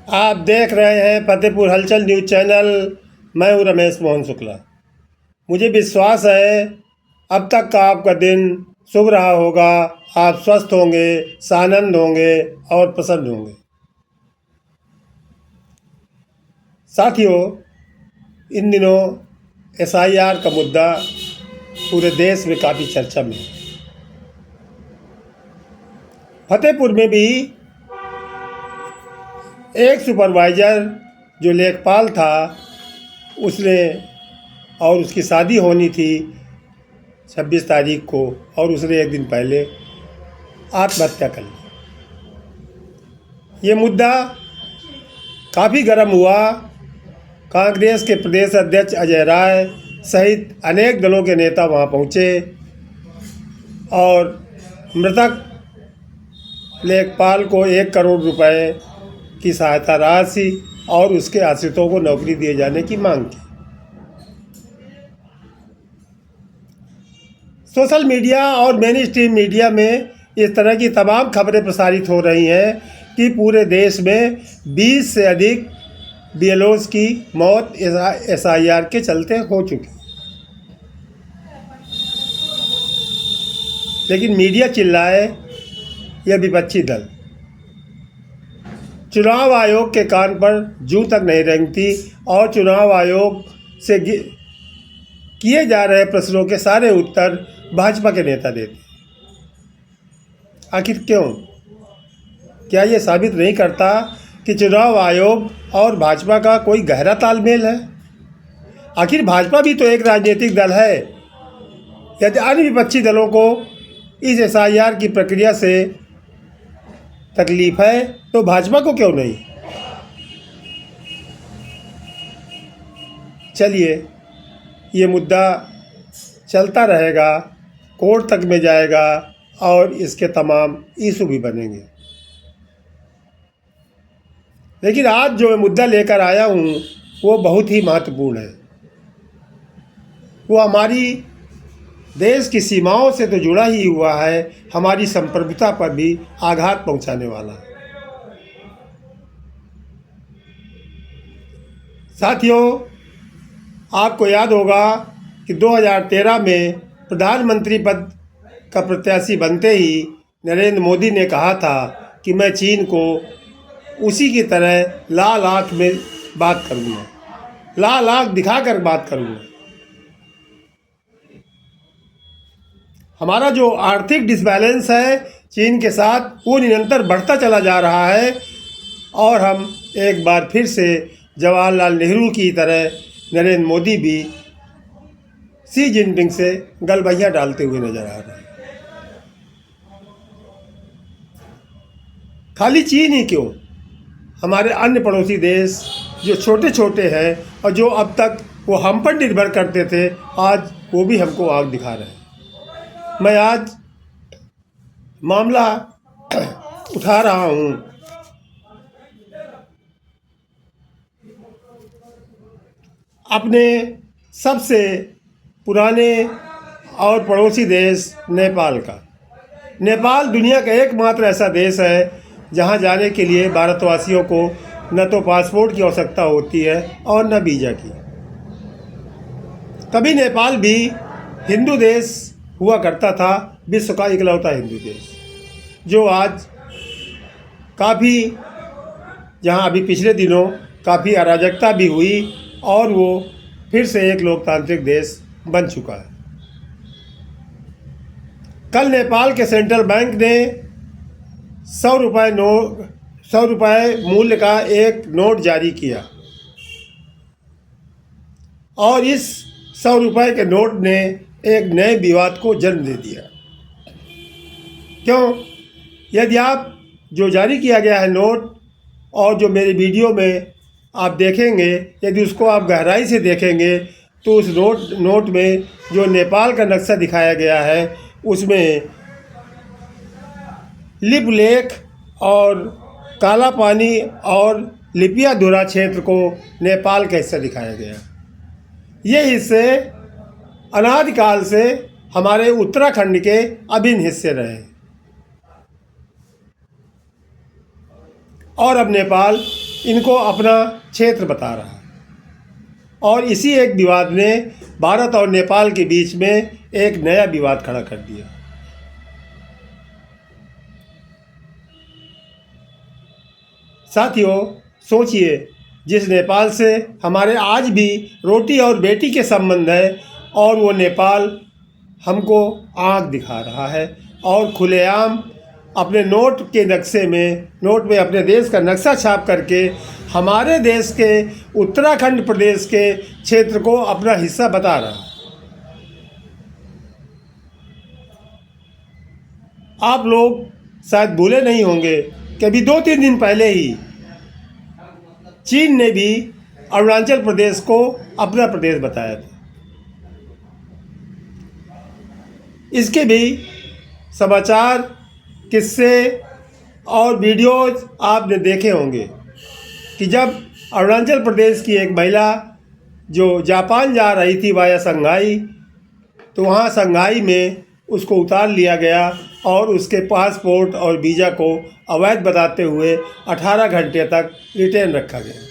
आप देख रहे हैं फतेहपुर हलचल न्यूज़ चैनल। मैं हूं रमेश मोहन शुक्ला। मुझे विश्वास है अब तक का आपका दिन शुभ रहा होगा। आप स्वस्थ होंगे, सानंद होंगे और प्रसन्न होंगे। साथियों, इन दिनों एसआईआर का मुद्दा पूरे देश में काफ़ी चर्चा में है। फतेहपुर में भी एक सुपरवाइज़र जो लेखपाल था, उसने और उसकी शादी होनी थी 26 तारीख को, और उसने एक दिन पहले आत्महत्या कर ली। ये मुद्दा काफ़ी गर्म हुआ। कांग्रेस के प्रदेश अध्यक्ष अजय राय सहित अनेक दलों के नेता वहां पहुंचे और मृतक लेखपाल को 1 करोड़ रुपए की सहायता राशि और उसके आश्रितों को नौकरी दिए जाने की मांग की। सोशल मीडिया और मेन स्ट्रीम मीडिया में इस तरह की तमाम खबरें प्रसारित हो रही हैं कि पूरे देश में 20 से अधिक बीएलओज़ की मौत एसआईआर के चलते हो चुकी। लेकिन मीडिया चिल्लाए यह विपक्षी दल। चुनाव आयोग के कान पर जूं तक नहीं रेंगती और चुनाव आयोग से किए जा रहे प्रश्नों के सारे उत्तर भाजपा के नेता देते। आखिर क्यों? क्या ये साबित नहीं करता कि चुनाव आयोग और भाजपा का कोई गहरा तालमेल है? आखिर भाजपा भी तो एक राजनीतिक दल है। यदि अन्य विपक्षी दलों को इस एसआईआर की प्रक्रिया से तकलीफ है तो भाजपा को क्यों नहीं? चलिए, ये मुद्दा चलता रहेगा, कोर्ट तक में जाएगा और इसके तमाम इशू भी बनेंगे। लेकिन आज जो मैं मुद्दा लेकर आया हूँ वो बहुत ही महत्वपूर्ण है। वो हमारी देश की सीमाओं से तो जुड़ा ही हुआ है, हमारी संप्रभुता पर भी आघात पहुंचाने वाला है। साथियों, आपको याद होगा कि 2013 में प्रधानमंत्री पद का प्रत्याशी बनते ही नरेंद्र मोदी ने कहा था कि मैं चीन को उसी की तरह लाल आँख में बात करूँगा, लाल आँख दिखाकर बात करूँगा। हमारा जो आर्थिक डिसबैलेंस है चीन के साथ, वो निरंतर बढ़ता चला जा रहा है और हम एक बार फिर से जवाहरलाल नेहरू की तरह नरेंद्र मोदी भी शी जिनपिंग से गलबैया डालते हुए नजर आ रहे हैं। खाली चीन ही क्यों, हमारे अन्य पड़ोसी देश जो छोटे छोटे हैं और जो अब तक वो हम पर निर्भर करते थे, आज वो भी हमको आग दिखा रहे हैं। मैं आज मामला उठा रहा हूँ अपने सबसे पुराने और पड़ोसी देश नेपाल का। नेपाल दुनिया का एकमात्र ऐसा देश है जहां जाने के लिए भारतवासियों को न तो पासपोर्ट की आवश्यकता होती है और न वीज़ा की। कभी नेपाल भी हिंदू देश हुआ करता था, विश्व का इकलौता हिंदू देश, जो आज काफ़ी, जहां अभी पिछले दिनों काफ़ी अराजकता भी हुई और वो फिर से एक लोकतांत्रिक देश बन चुका है। कल नेपाल के सेंट्रल बैंक ने 100 रुपये मूल्य का एक नोट जारी किया और इस 100 रुपये के नोट ने एक नए विवाद को जन्म दे दिया। क्यों? यदि आप जो जारी किया गया है नोट और जो मेरे वीडियो में आप देखेंगे, यदि उसको आप गहराई से देखेंगे तो उस नोट में जो नेपाल का नक्शा दिखाया गया है उसमें लिप लेक और काला पानी और लिपियाधुरा क्षेत्र को नेपाल का हिस्सा दिखाया गया। ये हिस्से अनादिकाल से हमारे उत्तराखंड के अभिन्न हिस्से रहे और अब नेपाल इनको अपना क्षेत्र बता रहा है। और इसी एक विवाद ने भारत और नेपाल के बीच में एक नया विवाद खड़ा कर दिया। साथियों, सोचिए, जिस नेपाल से हमारे आज भी रोटी और बेटी के संबंध है, और वो नेपाल हमको आँख दिखा रहा है और खुलेआम अपने नोट में अपने देश का नक्शा छाप करके हमारे देश के उत्तराखंड प्रदेश के क्षेत्र को अपना हिस्सा बता रहा है। आप लोग शायद भूले नहीं होंगे कि अभी 2-3 दिन पहले ही चीन ने भी अरुणाचल प्रदेश को अपना प्रदेश बताया था। इसके भी समाचार, किस्से और वीडियोज आपने देखे होंगे कि जब अरुणाचल प्रदेश की एक महिला जो जापान जा रही थी वाया संघाई, तो वहाँ संघाई में उसको उतार लिया गया और उसके पासपोर्ट और वीज़ा को अवैध बताते हुए 18 घंटे तक रिटेन रखा गया।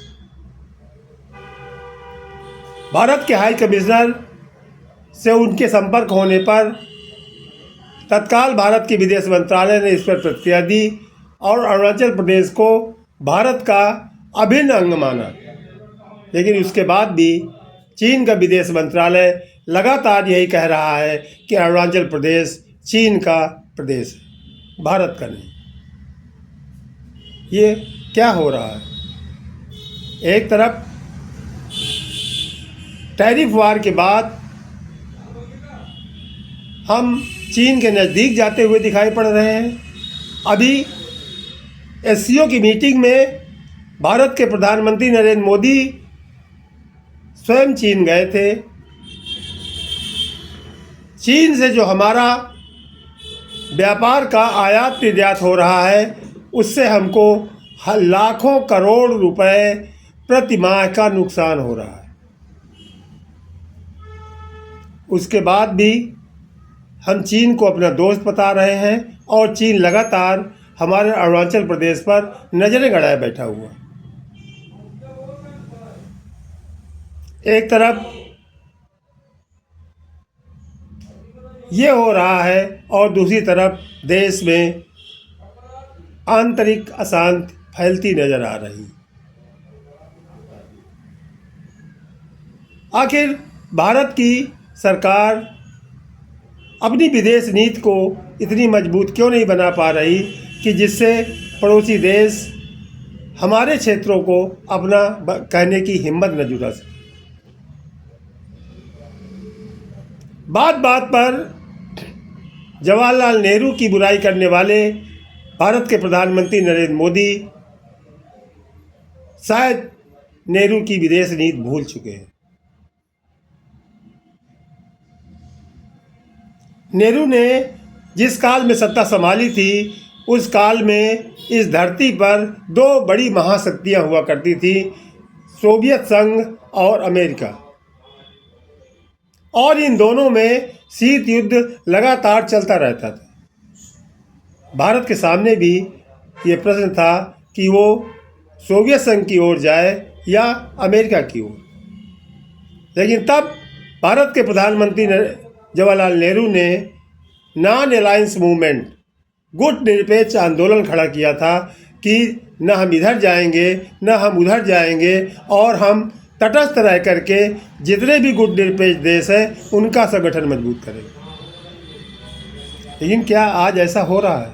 भारत के हाई कमिश्नर से उनके संपर्क होने पर तत्काल भारत के विदेश मंत्रालय ने इस पर प्रतिक्रिया दी और अरुणाचल प्रदेश को भारत का अभिन्न अंग माना। लेकिन उसके बाद भी चीन का विदेश मंत्रालय लगातार यही कह रहा है कि अरुणाचल प्रदेश चीन का प्रदेश है, भारत का नहीं। ये क्या हो रहा है? एक तरफ टैरिफ वार के बाद हम चीन के नज़दीक जाते हुए दिखाई पड़ रहे हैं। अभी एससीओ की मीटिंग में भारत के प्रधानमंत्री नरेंद्र मोदी स्वयं चीन गए थे। चीन से जो हमारा व्यापार का आयात निर्यात हो रहा है, उससे हमको लाखों करोड़ रुपए प्रति माह का नुकसान हो रहा है। उसके बाद भी हम चीन को अपना दोस्त बता रहे हैं और चीन लगातार हमारे अरुणाचल प्रदेश पर नजरें गड़ाए बैठा हुआ। एक तरफ ये हो रहा है और दूसरी तरफ देश में आंतरिक अशांति फैलती नजर आ रही। आखिर भारत की सरकार अपनी विदेश नीति को इतनी मजबूत क्यों नहीं बना पा रही कि जिससे पड़ोसी देश हमारे क्षेत्रों को अपना कहने की हिम्मत न जुटा सके। बात बात पर जवाहरलाल नेहरू की बुराई करने वाले भारत के प्रधानमंत्री नरेंद्र मोदी शायद नेहरू की विदेश नीति भूल चुके हैं। नेहरू ने जिस काल में सत्ता संभाली थी, उस काल में इस धरती पर 2 बड़ी महाशक्तियां हुआ करती थी, सोवियत संघ और अमेरिका। और इन दोनों में शीत युद्ध लगातार चलता रहता था। भारत के सामने भी ये प्रश्न था कि वो सोवियत संघ की ओर जाए या अमेरिका की ओर। लेकिन तब भारत के प्रधानमंत्री जवाहरलाल नेहरू ने नॉन अलायंस मूवमेंट, गुट निरपेक्ष आंदोलन खड़ा किया था कि न हम इधर जाएंगे न हम उधर जाएंगे और हम तटस्थ रह करके जितने भी गुट निरपेक्ष देश हैं उनका संगठन मजबूत करेंगे। लेकिन क्या आज ऐसा हो रहा है?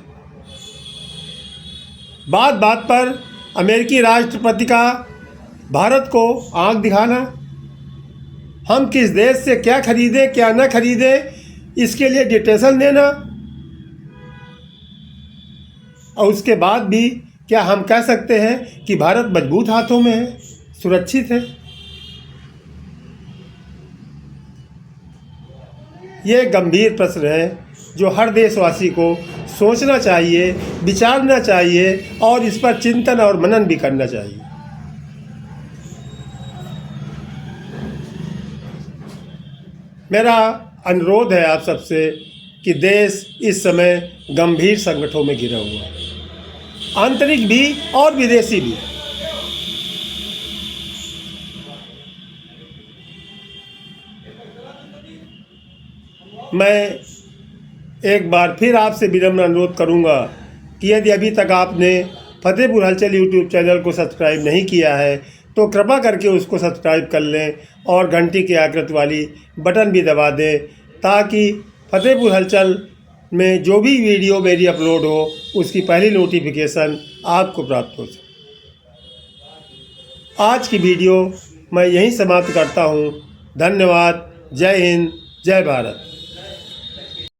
बात बात पर अमेरिकी राष्ट्रपति का भारत को आंख दिखाना, हम किस देश से क्या खरीदें क्या न खरीदें, इसके लिए डिटेशन देना, और उसके बाद भी क्या हम कह सकते हैं कि भारत मजबूत हाथों में है, सुरक्षित है? ये गंभीर प्रश्न है जो हर देशवासी को सोचना चाहिए, विचारना चाहिए और इस पर चिंतन और मनन भी करना चाहिए। मेरा अनुरोध है आप सबसे कि देश इस समय गंभीर संकटों में घिरा हुआ है, आंतरिक भी और विदेशी भी। मैं एक बार फिर आपसे विनम्र अनुरोध करूंगा कि यदि अभी तक आपने फतेहपुर हलचल यूट्यूब चैनल को सब्सक्राइब नहीं किया है तो कृपा करके उसको सब्सक्राइब कर लें और घंटी की आकृति वाली बटन भी दबा दें, ताकि फतेहपुर हलचल में जो भी वीडियो मेरी अपलोड हो उसकी पहली नोटिफिकेशन आपको प्राप्त हो सके। आज की वीडियो मैं यहीं समाप्त करता हूँ। धन्यवाद। जय हिंद, जय भारत।